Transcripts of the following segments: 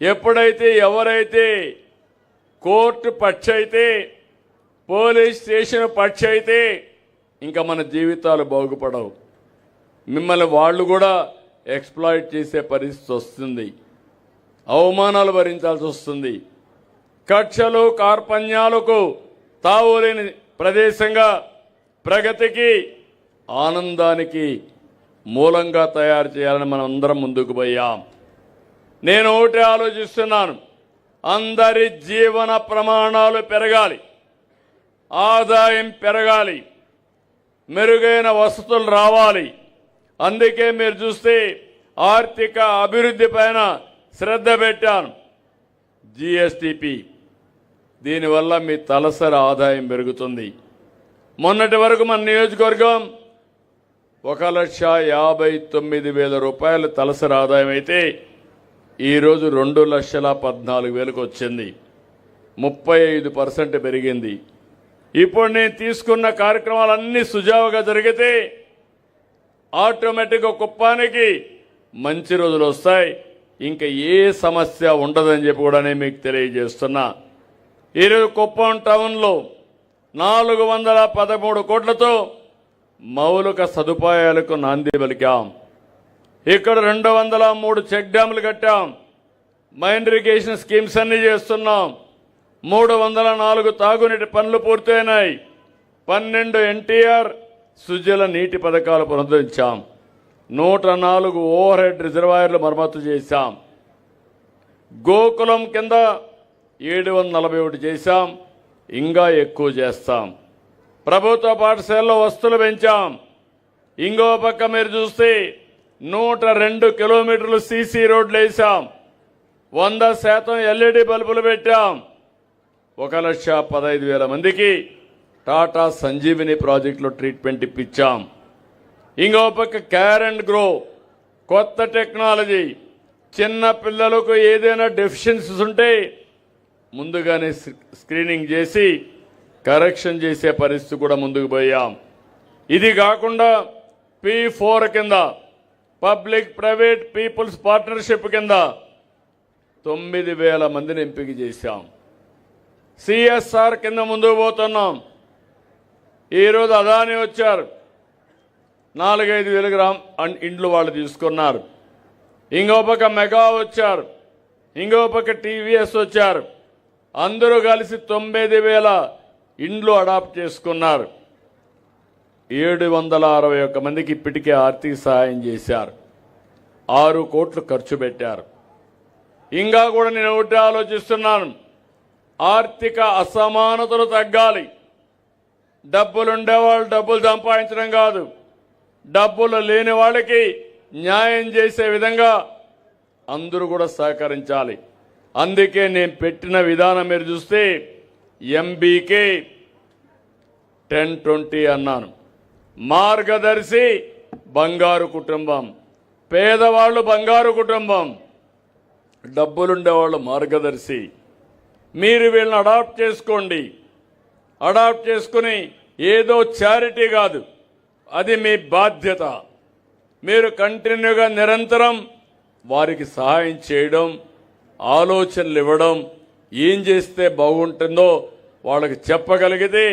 ఎప్పుడైతే ఎవరైతే కోర్టు పక్ష అయితే, పోలీస్ స్టేషన్ పక్ష అయితే ఇంకా మన జీవితాలు బాగుపడవు. మిమ్మల్ని వాళ్ళు కూడా ఎక్స్ప్లాయిట్ చేసే పరిస్థితి వస్తుంది, అవమానాలు భరించాల్సి వస్తుంది. కక్షలు కార్పణ్యాలకు తావులేని ప్రదేశంగా ప్రగతికి ఆనందానికి మూలంగా తయారు చేయాలని మనం అందరం ముందుకు పోయాం. నేను ఒకటి ఆలోచిస్తున్నాను, అందరి జీవన ప్రమాణాలు పెరగాలి, ఆదాయం పెరగాలి, మెరుగైన వసతులు రావాలి. అందుకే మీరు చూస్తే ఆర్థిక అభివృద్ధి పైన శ్రద్ధ పెట్టాను. జిఎస్టిపి దీనివల్ల మీ తలసరి ఆదాయం పెరుగుతుంది. మొన్నటి వరకు మన నియోజకవర్గం 1,59,000 రూపాయలు తలసరి ఆదాయం అయితే ఈరోజు 2,14,000 వచ్చింది. 35% పెరిగింది. ఇప్పుడు నేను తీసుకున్న కార్యక్రమాలన్నీ సుజావుగా జరిగితే ఆటోమేటిక్గా కుప్పానికి మంచి రోజులు వస్తాయి, ఇంకా ఏ సమస్య ఉండదని చెప్పి కూడా నేను మీకు తెలియజేస్తున్నా. ఈరోజు కుప్పం టౌన్లో 413 కోట్లతో మౌలిక సదుపాయాలకు నాంది పలికాం. ఇక్కడ 203 చెక్ డ్యాములు కట్టాం, మైన్ ఇరిగేషన్ స్కీమ్స్ అన్ని చేస్తున్నాం. 304 తాగునీటి పనులు పూర్తయినాయి. 12 ఎన్టీఆర్ సుజల నీటి పథకాలు పునరుద్ధరించాం. 104 ఓవర్ హెడ్ రిజర్వాయర్లు మరమ్మతు చేశాం. గోకులం కింద 741 చేశాం, ఇంకా ఎక్కువ చేస్తాం. ప్రభుత్వ పాఠశాలలో వసతులు పెంచాం. ఇంకో పక్క మీరు చూస్తే 102 కిలోమీటర్లు సీసీ రోడ్లు వేసాం. 100% ఎల్ఈడి బల్బులు పెట్టాం. 1,15,000 మందికి టాటా సంజీవిని ప్రాజెక్టులో ట్రీట్మెంట్ ఇప్పించాం. ఇంకో పక్క కేర్ అండ్ గ్రో కొత్త టెక్నాలజీ, చిన్న పిల్లలకు ఏదైనా డెఫిషియన్సీస్ ఉంటే ముందుగానే స్క్రీనింగ్ చేసి కరెక్షన్ చేసే పరిస్థితి కూడా ముందుకు పోయాం. ఇది కాకుండా P4 కింద పబ్లిక్ ప్రైవేట్ పీపుల్స్ పార్ట్నర్షిప్ కింద 9,000 మందిని ఎంపిక చేశాం. సిఎస్ఆర్ కింద ముందుకు పోతున్నాం. ఈరోజు అదాని వచ్చారు, 4,000-5,000 ఇండ్లు వాళ్ళు తీసుకున్నారు. ఇంకో పక్క మెగా వచ్చారు, ఇంకో పక్క టీవీఎస్ వచ్చారు. అందరూ కలిసి 9,000 ఇండ్లు అడాప్ట్ చేసుకున్నారు. 761 మందికి ఇప్పటికే ఆర్థిక సహాయం చేశారు. 6 కోట్లు ఖర్చు పెట్టారు. ఇంకా కూడా నేను ఒకటి ఆలోచిస్తున్నాను, ఆర్థిక అసమానతలు తగ్గాలి. డబ్బులుండేవాళ్ళు డబ్బులు సంపాదించడం కాదు, డబ్బులు లేని వాళ్ళకి న్యాయం చేసే విధంగా అందరూ కూడా సహకరించాలి. అందుకే నేను పెట్టిన విధానం మీరు చూస్తే ఎంబీకే 10-20 అన్నాను. మార్గదర్శి బంగారు కుటుంబం, పేదవాళ్ళు బంగారు కుటుంబం, డబ్బులుండేవాళ్ళు మార్గదర్శి. మీరు వీళ్ళని అడాప్ట్ చేసుకోండి. అడాప్ట్ చేసుకుని ఏదో చారిటీ కాదు, అది మీ బాధ్యత. మీరు కంటిన్యూగా నిరంతరం వారికి సహాయం చేయడం, ఆలోచనలు ఇవ్వడం, ఏం చేస్తే బాగుంటుందో వాళ్ళకి చెప్పగలిగితే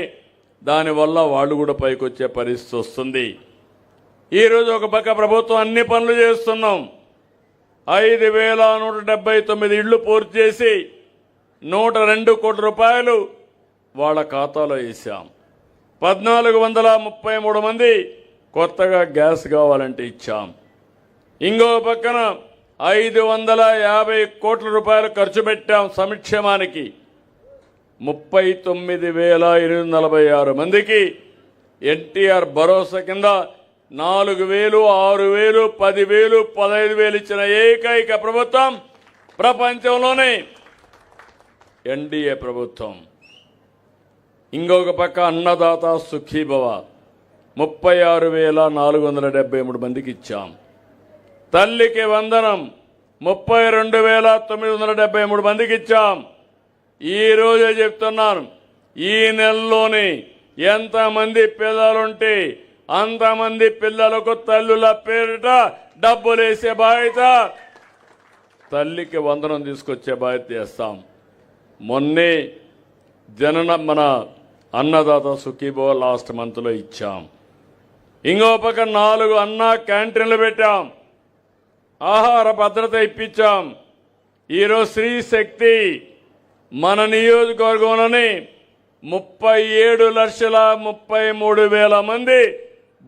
దానివల్ల వాళ్ళు కూడా పైకి వచ్చే పరిస్థితి వస్తుంది. ఈరోజు ఒక పక్క ప్రభుత్వం అన్ని పనులు చేస్తున్నాం. 5,179 ఇళ్లు పూర్తి చేసి 102 కోట్ల రూపాయలు వాళ్ళ ఖాతాలో వేసాం. 1,433 మంది కొత్తగా గ్యాస్ కావాలంటే ఇచ్చాం. ఇంకో పక్కన 550 కోట్ల రూపాయలు ఖర్చు పెట్టాం సంక్షేమానికి. 39,846 మందికి ఎన్టీఆర్ భరోసా కింద 4,000, 6,000, 10,000, 15,000 ఇచ్చిన ఏకైక ప్రభుత్వం ప్రపంచంలోనే ఎన్డీఏ ప్రభుత్వం. ఇంకొక పక్క అన్నదాత సుఖీభవ 36,473 మందికి ఇచ్చాం. తల్లికి వందనం 32,973 మందికి ఇచ్చాం. ఈ రోజే చెప్తున్నాను, ఈ నెలలోనే ఎంతమంది పిల్లలుంటే అంతమంది పిల్లలకు తల్లుల పేరిట డబ్బులేసే బాధ్యత తల్లికి వందనం తీసుకొచ్చే బాధ్యత చేస్తాం. మొన్నే మన అన్నదాత సుఖీభవ లాస్ట్ మంత్లో ఇచ్చాం. ఇంకో పక్క 4 అన్న క్యాంటీన్లు పెట్టాం. ఆహార భద్రత ఇప్పించాం. ఈరోజు స్త్రీ శక్తి మన నియోజకవర్గంలోని 37,33,000 మంది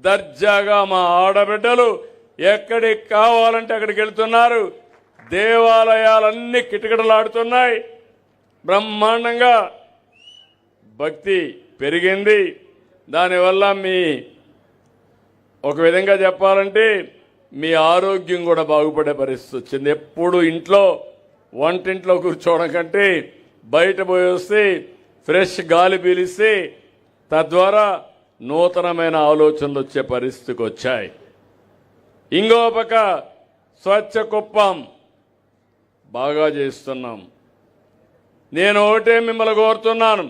దర్జాగా మా ఆడబిడ్డలు ఎక్కడికి కావాలంటే అక్కడికి వెళ్తున్నారు. దేవాలయాలన్నీ కిటకిటలాడుతున్నాయి. బ్రహ్మాండంగా భక్తి పెరిగింది. దానివల్ల ఒక విధంగా చెప్పాలంటే మీ ఆరోగ్యం కూడా బాగుపడే పరిస్థితి వచ్చింది. ఎప్పుడు వంటింట్లో కూర్చోవడం కంటే బయట పోయి వస్తే ఫ్రెష్ గాలి పీలిస్తే తద్వారా నూతనమైన ఆలోచనలు వచ్చే పరిస్థితికి వచ్చాయి. ఇంకో పక్క స్వచ్ఛ కుప్పం బాగా చేస్తున్నాం. నేను ఒకటే మిమ్మల్ని కోరుతున్నాను,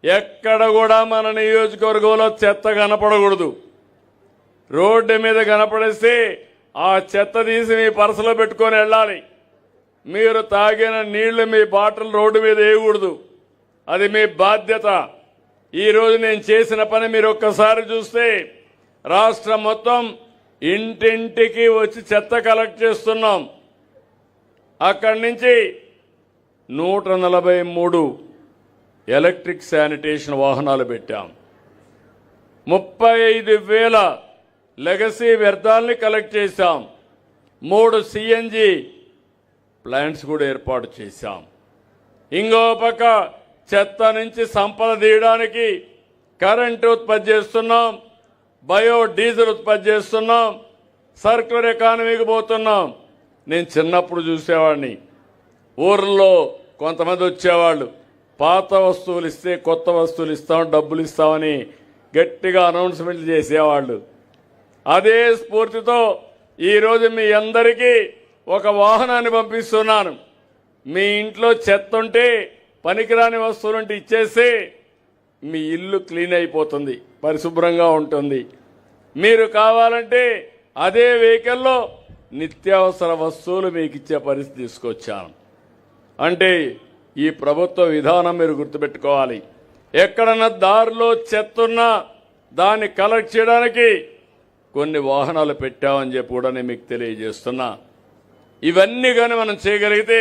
ఎక్కడ కూడా మన నియోజకవర్గంలో చెత్త కనపడకూడదు. రోడ్డు మీద కనపడేస్తే ఆ చెత్త తీసి మీ పర్సులో పెట్టుకొని వెళ్ళాలి. మీరు తాగిన నీళ్లు మీ బాటిల్ రోడ్డు మీద వేయకూడదు. అది మీ బాధ్యత. ఈరోజు నేను చేసిన పని మీరు ఒక్కసారి చూస్తే రాష్ట్రం మొత్తం ఇంటింటికి వచ్చి చెత్త కలెక్ట్ చేస్తున్నాం. అక్కడి నుంచి 143 ఎలక్ట్రిక్ శానిటేషన్ వాహనాలు పెట్టాం. 35,000 లెగసీ వ్యర్థాలని కలెక్ట్ చేశాం. 3 CNG ప్లాంట్స్ కూడా ఏర్పాటు చేశాం. ఇంకో పక్క చెత్త నుంచి సంపద తీయడానికి కరెంటు ఉత్పత్తి చేస్తున్నాం. బయోడీజిల్ ఉత్పత్తి చేస్తున్నాం. సర్క్యులర్ ఎకానమీకి పోతున్నాం. నేను చిన్నప్పుడు చూసేవాడిని, ఊర్లో కొంతమంది వచ్చేవాళ్ళు, పాత వస్తువులు ఇస్తే కొత్త వస్తువులు ఇస్తాం, డబ్బులు ఇస్తామని గట్టిగా అనౌన్స్మెంట్లు చేసేవాళ్ళు. అదే స్ఫూర్తితో ఈరోజు మీ అందరికీ ఒక వాహనాన్ని పంపిస్తున్నాను. మీ ఇంట్లో చెత్త ఉంటే, పనికిరాని వస్తువులుంటే ఇచ్చేసి మీ ఇల్లు క్లీన్ అయిపోతుంది, పరిశుభ్రంగా ఉంటుంది. మీరు కావాలంటే అదే వెహికల్లో నిత్యావసర వస్తువులు మీకు ఇచ్చే పరిస్థితి తీసుకొచ్చాను. అంటే ఈ ప్రభుత్వ విధానం మీరు గుర్తుపెట్టుకోవాలి. ఎక్కడన్నా దారిలో చెత్త ఉన్నా దాన్ని కలెక్ట్ చేయడానికి కొన్ని వాహనాలు పెట్టామని చెప్పి కూడా నేను మీకు తెలియజేస్తున్నా. ఇవన్నీ కానీ మనం చేయగలిగితే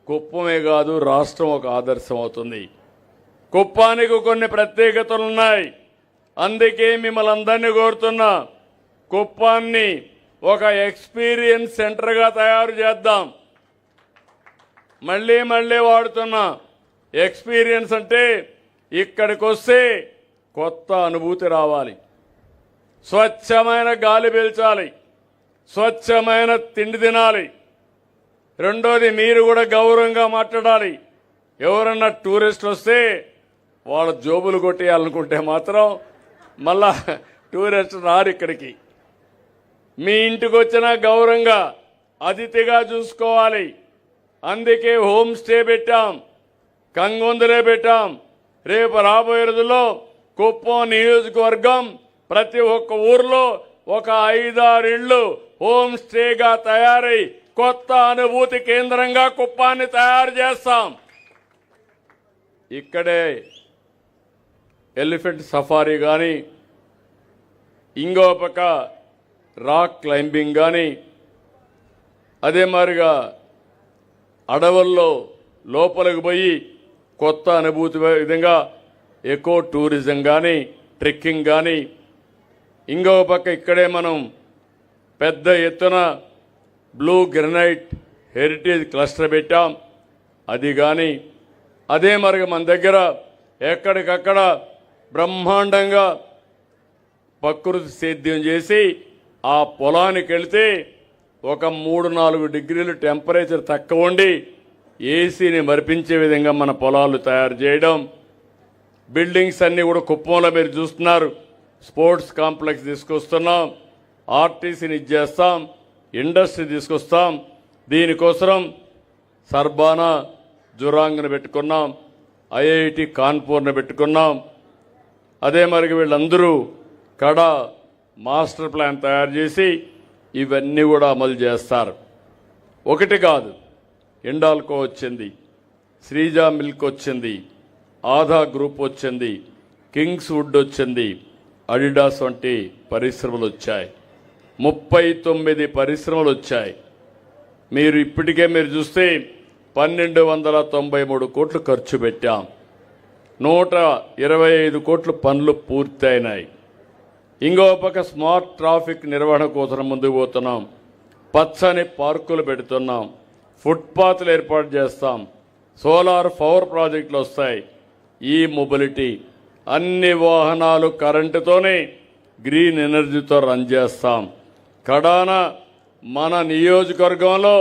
కుప్పమే కాదు, రాష్ట్రం ఒక ఆదర్శం అవుతుంది. కుప్పానికి కొన్ని ప్రత్యేకతలు ఉన్నాయి. అందుకే మిమ్మల్ని అందరినీ కోరుతున్నా, కుప్పాన్ని ఒక ఎక్స్పీరియన్స్ సెంటర్గా తయారు చేద్దాం. మళ్ళీ వాడుతున్నా. ఎక్స్పీరియన్స్ అంటే ఇక్కడికి వస్తే కొత్త అనుభూతి రావాలి, స్వచ్ఛమైన గాలి పీల్చాలి, స్వచ్ఛమైన తిండి తినాలి. రెండోది, మీరు కూడా గౌరవంగా మాట్లాడాలి. ఎవరన్నా టూరిస్టులు వస్తే వాళ్ళ జోబులు కొట్టేయాలనుకుంటే మాత్రం మళ్ళా టూరిస్ట్ రారు ఇక్కడికి. మీ ఇంటికి వచ్చినా గౌరవంగా అతిథిగా చూసుకోవాలి. అందుకే హోమ్ స్టే పెట్టాం, కంగొందులే పెట్టాం. రేపు రాబోయే రోజుల్లో కుప్పం నియోజకవర్గం ప్రతి ఒక్క ఊర్లో ఒక 5-6 ఇళ్లు హోమ్ స్టేగా తయారై కొత్త అనుభూతి కేంద్రంగా కుప్పాన్ని తయారు చేస్తాం. ఇక్కడే ఎలిఫెంట్ సఫారీ కానీ, ఇంకో పక్క రాక్ క్లైంబింగ్ కానీ, అదే మాదిరిగా అడవుల్లో లోపలికి పోయి కొత్త అనుభూతి విధంగా ఎకో టూరిజం కానీ, ట్రెక్కింగ్ కానీ, ఇంకో పక్క ఇక్కడే మనం పెద్ద ఎత్తున బ్లూ గ్రనైట్ హెరిటేజ్ క్లస్టర్ పెట్టాం. అది కానీ, అదే మరి మన దగ్గర ఎక్కడికక్కడ బ్రహ్మాండంగా ప్రకృతి సేద్యం చేసి ఆ పొలానికి వెళితే ఒక 3-4 డిగ్రీలు టెంపరేచర్ తక్కువ ఉండి ఏసీని మరిపించే విధంగా మన పొలాలు తయారు చేయడం. బిల్డింగ్స్ అన్నీ కూడా కుప్పంలో మీరు చూస్తున్నారు. స్పోర్ట్స్ కాంప్లెక్స్ తీసుకొస్తున్నాం, ఆర్టీసీని ఇచ్చేస్తాం, ఇండస్ట్రీ తీసుకొస్తాం. దీనికోసం సర్బానా జురాంగ్ను పెట్టుకున్నాం, ఐఐటి కాన్పూర్ను పెట్టుకున్నాం. అదే మరి వీళ్ళందరూ కడా మాస్టర్ ప్లాన్ తయారు చేసి ఇవన్నీ కూడా అమలు చేస్తారు. ఒకటి కాదు, హిండాల్కో వచ్చింది, శ్రీజా మిల్క్ వచ్చింది, ఆధా గ్రూప్ వచ్చింది, కింగ్స్ వుడ్ వచ్చింది, అడిడాస్ వంటి పరిశ్రమలు వచ్చాయి. 39 పరిశ్రమలు వచ్చాయి. మీరు ఇప్పటికే మీరు చూస్తే 1293 కోట్లు ఖర్చు పెట్టాం. 125 కోట్ల పనులు పూర్తయినాయి. ఇంకో పక్క స్మార్ట్ ట్రాఫిక్ నిర్వహణ కోసం ముందుకు పోతున్నాం. పచ్చని పార్కులు పెడుతున్నాం. ఫుట్పాత్లు ఏర్పాటు చేస్తాం. సోలార్ పవర్ ప్రాజెక్టులు వస్తాయి. ఈ మొబిలిటీ అన్ని వాహనాలు కరెంటుతోనే గ్రీన్ ఎనర్జీతో రన్ చేస్తాం. కడాన మన నియోజకవర్గంలో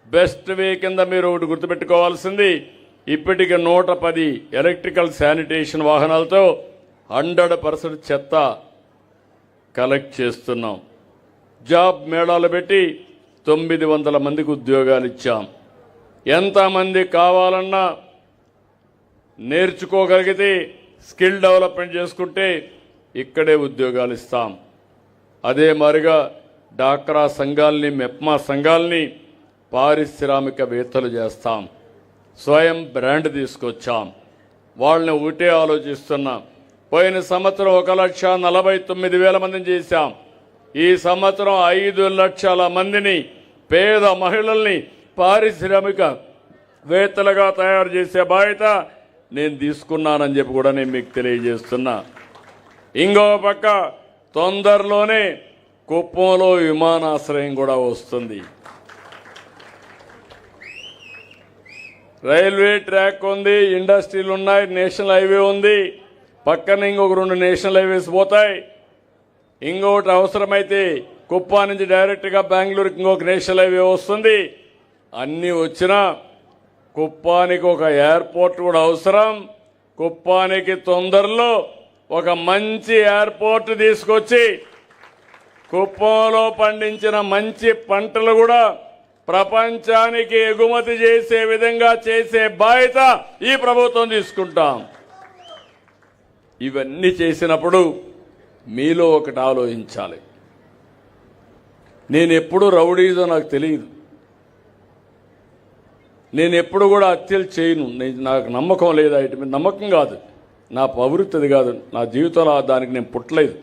బెస్ట్ వే కింద మీరు ఒకటి గుర్తుపెట్టుకోవాల్సింది, ఇప్పటికి 110 ఎలక్ట్రికల్ శానిటేషన్ వాహనాలతో 100% చెత్త కలెక్ట్ చేస్తున్నాం. జాబ్ మేళాలు పెట్టి 900 మందికి ఉద్యోగాలు ఇచ్చాం. ఎంతమంది కావాలన్నా నేర్చుకోగలిగితే స్కిల్ డెవలప్మెంట్ చేసుకుంటే ఇక్కడే ఉద్యోగాలు ఇస్తాం. అదే మాదిరిగా డాక్రా సంఘాలని, మెప్మా సంఘాలని పారిశ్రామికవేత్తలు చేస్తాం. స్వయం బ్రాండ్ తీసుకొచ్చాం. వాళ్ళని ఒకటే ఆలోచిస్తున్నాం. పోయిన సంవత్సరం 1,49,000 మందిని చేశాం. ఈ సంవత్సరం 5 లక్షల మందిని, పేద మహిళల్ని పారిశ్రామికవేత్తలుగా తయారు చేసే బాధ్యత నేను తీసుకున్నానని చెప్పి కూడా నేను మీకు తెలియజేస్తున్నా. ఇంకో పక్క తొందరలోనే కుప్పంలో విమానాశ్రయం కూడా వస్తుంది. రైల్వే ట్రాక్ ఉంది, ఇండస్ట్రీలు ఉన్నాయి, నేషనల్ హైవే ఉంది. పక్కన ఇంకొక 2 నేషనల్ హైవేస్ పోతాయి. ఇంకొకటి అవసరమైతే కుప్పా నుంచి డైరెక్ట్గా బెంగళూరుకి ఇంకొక నేషనల్ హైవే వస్తుంది. అన్నీ వచ్చినా కుప్పానికి ఒక ఎయిర్పోర్ట్ కూడా అవసరం. కుప్పానికి తొందరలో ఒక మంచి ఎయిర్పోర్ట్ తీసుకొచ్చి కుప్పంలో పండించిన మంచి పంటలు కూడా ప్రపంచానికి ఎగుమతి చేసే విధంగా చేసే బాధ్యత ఈ ప్రభుత్వం తీసుకుంటాం. ఇవన్నీ చేసినప్పుడు మీలో ఒకటి ఆలోచించాలి. నేను ఎప్పుడు రౌడీజో నాకు తెలియదు. నేను ఎప్పుడు కూడా హత్యలు చేయను. నాకు నమ్మకం లేదు. నమ్మకం కాదు, నా ప్రవృత్తి కాదు. నా జీవితంలో దానికి నేను పుట్టలేదు.